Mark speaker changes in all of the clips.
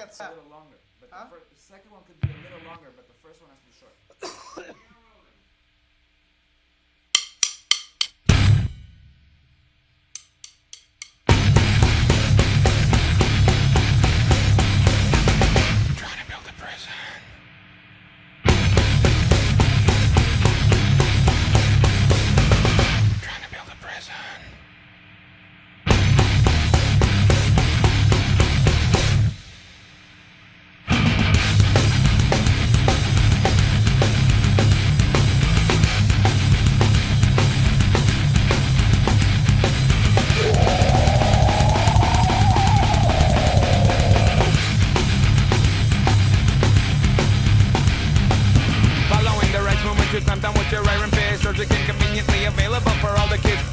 Speaker 1: gets
Speaker 2: a little longer. But
Speaker 1: huh?
Speaker 2: the second one could be a little longer, but the first one has to be short.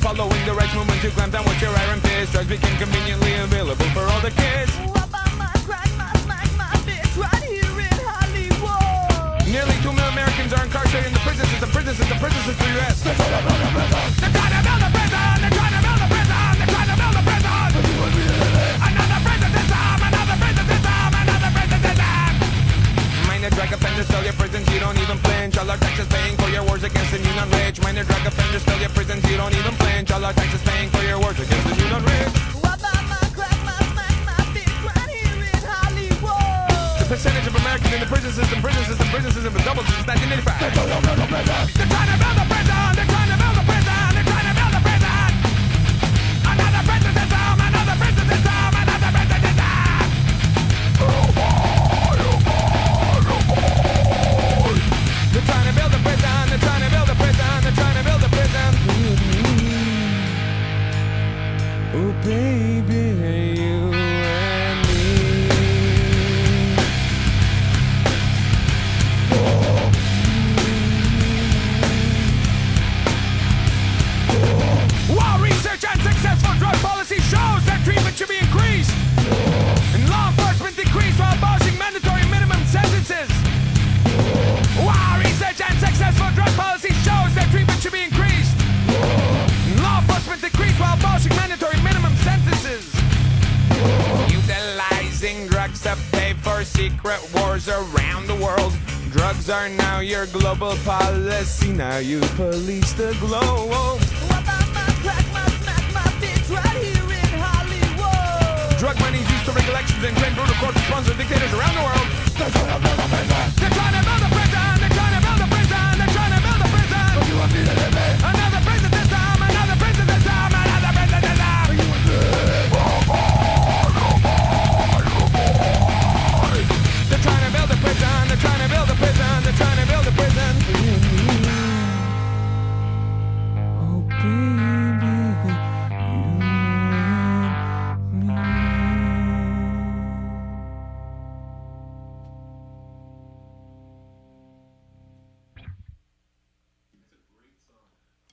Speaker 3: Following the right movement to clamp down with your iron fist. Drugs became conveniently available for all the kids. Nearly 2 million Americans are incarcerated in the prison system. Prison system for the US. They're trying to build a prison. They're trying to build a prison. They're trying to build a prison. They're trying to build a prison. Another prison system. Another prison system. Another prison system. Minor drug offenders, fill your prisons, you don't even flinch. All our taxes paying for your wars against the new non-rich. Minor drug offenders, fill your prisons, you don't even flinch. All our taxes paying for your wars against the new non-rich. The percentage of Americans in the prison system is doubled since 1985. They're trying to build a prison. They're trying to build a prison. They're trying to build a prison. They're trying to build a prison. Another prison system. Another prison system. Another prison system. They're trying to build a prison. They're trying to build a prison. They're trying to build a prison. Oh baby, you and me. While research and successful drug policy shows that treatment should be increased, and law enforcement decreased while abolishing mandatory minimum sentences. While research and successful drug policy shows that treatment should be increased, and law enforcement decreased while abolishing mandatory minimum sentences. Utilizing drugs to pay for secret wars around the world. Drugs are now your global policy. Now you police the globe. Drug money is used to rig elections and train brutal courts to sponsor dictators around the world. They're trying to build a prison. They're trying to build a prison. They're trying to build a prison. They're trying to build a prison. But you want me to live it? Another prison system. Another prison system. Another prison system. You want me to live? They're trying to build a prison. They're trying to build a prison. They're trying to build a prison. Oh baby, you and me.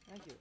Speaker 3: Thank you.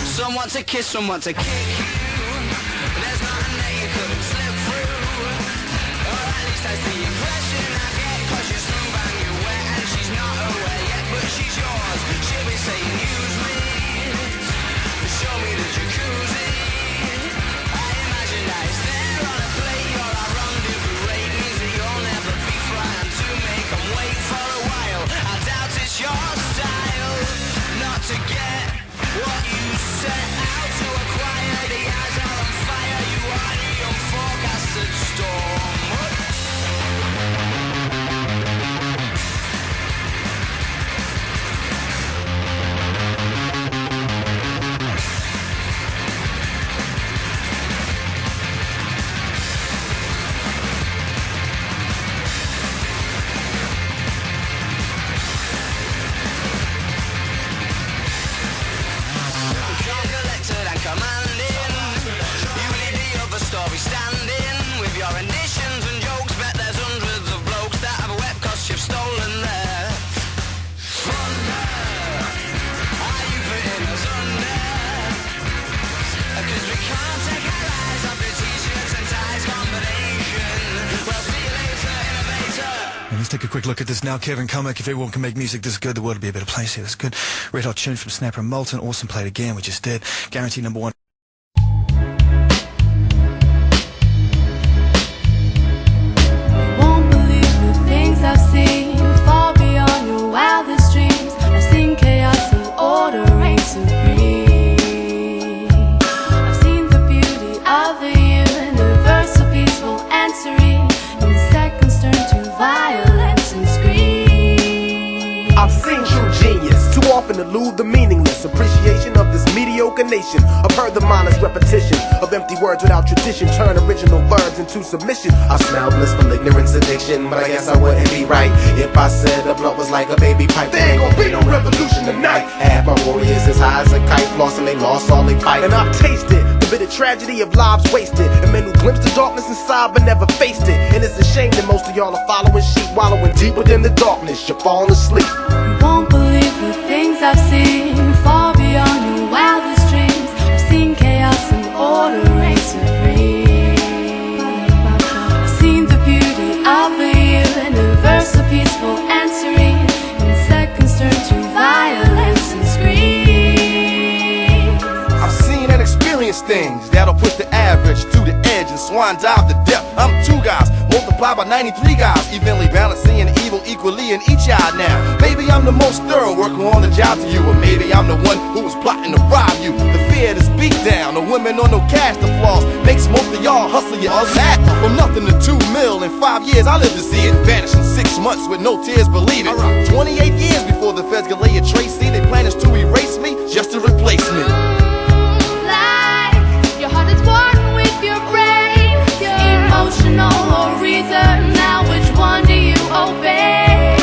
Speaker 3: Someone to kiss, someone to kick you. There's nothing that you couldn't slip through. Or at least that's the impression I get. Cause you're smooth and you're wet and she's not aware yet. But she's yours, she'll be saying use me. Show me the jacuzzi. I imagine that it's there on a plate. Or a rendezvous rate means that you'll never be flying to make them wait for a while. I doubt it's your style not to get what you set out to acquire. The 'cause we can't take our eyes off the t-shirts and ties combination. Well, see you later, innovator.
Speaker 1: And let's take a quick look at this now. Kevin Comic, if everyone can make music this good, the world would be a better place here. That's good. Red hot tune from Snapper and Molten. Awesome, played again, we just did. Guaranteed #1.
Speaker 4: Won't believe the things I've seen, far beyond your wildest dreams. I've seen chaos and order reign supreme. I've seen the beauty of the universe, so peaceful and serene. In seconds turn to violence and scream.
Speaker 5: I've seen true genius, too often elude the meaningless appreciation of this mediocre nation. I've heard the mindless repetition of empty words without tradition turn original verbs into submission. I smell blissful ignorance addiction, but I guess I wouldn't be right if I said the blunt was like a baby pipe. There ain't gonna be no revolution tonight. Half my warriors as high as a kite, flossing they lost all they fight. And I've tasted the bitter tragedy of lives wasted, and men who glimpsed the darkness inside but never faced it. And it's a shame that most of y'all are following sheep, wallowing deep within the darkness. You're falling asleep.
Speaker 4: You won't believe the things I've seen, far beyond your wildest dreams. I've seen chaos and order reign supreme. I've seen the beauty of the universe, so peaceful and serene. In seconds turn to violence and screams.
Speaker 6: I've seen and experienced things that'll push the average to the edge and swan dive to death. I'm 2 guys, multiplied by 93 guys, evenly balancing evil equally in each eye now. Maybe I'm the most thorough worker on the job to you, or maybe I'm the one who was plotting to rob you. The fear, this beat down, the women on no cash to floss, makes most of y'all hustle your that from nothing to 2 mil in 5 years. I live to see it vanish in 6 months with no tears, believe it. 28 years before the feds could lay a trace. See, they plan is to erase me just to replace me.
Speaker 4: Like your heart is one with your brain, emotional or reason. Now which one do you obey?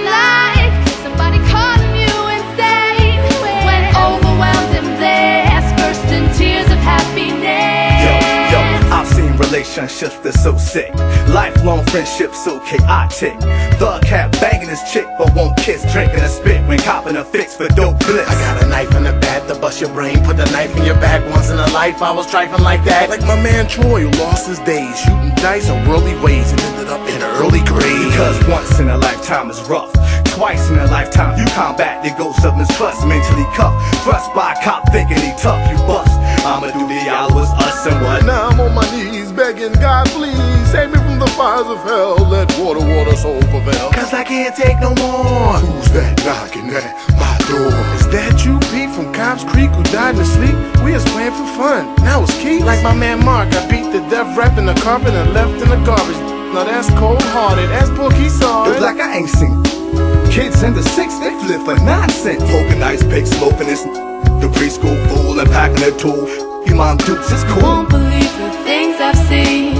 Speaker 4: Like somebody calling you insane when overwhelmed and blessed, burst in tears of happiness.
Speaker 7: Yo, I've seen relationships that's so sick, lifelong friendships so chaotic. Thug cat banging his chick but won't kiss, drinking a spit when copping a fix for dope bliss.
Speaker 5: I got a knife in the back to bust your brain, put the knife in your back. Once in a life I was trifling like that, like my man Troy who lost his days shooting dice in worldly ways and ended up in an early grave.
Speaker 7: Because once in a lifetime is rough, twice in a lifetime you combat the ghost of mistrust. Mentally cuffed, thrust by a cop thinking he tough, you bust. I'ma do the hours, us and what?
Speaker 8: Now I'm on my knees begging God, please save me from the fires of hell. Let water soul prevail.
Speaker 5: Cause I can't take no more.
Speaker 8: Who's that knocking at my door? Is that you, Pete, from Cobb's Creek, who died in his sleep? We was playing for fun. Now it's Keith. Like my man Mark, I beat the death rap in the carpet and left in the garbage. Now that's cold-hearted, as Pookie saw
Speaker 7: It's
Speaker 8: it.
Speaker 7: like I ain't seen kids in the 6, they flip for nonsense. Smoking ice pick, smoking this. The preschool fool and packing a tool. You mom dukes, it's cool.
Speaker 4: Won't believe the things I've seen,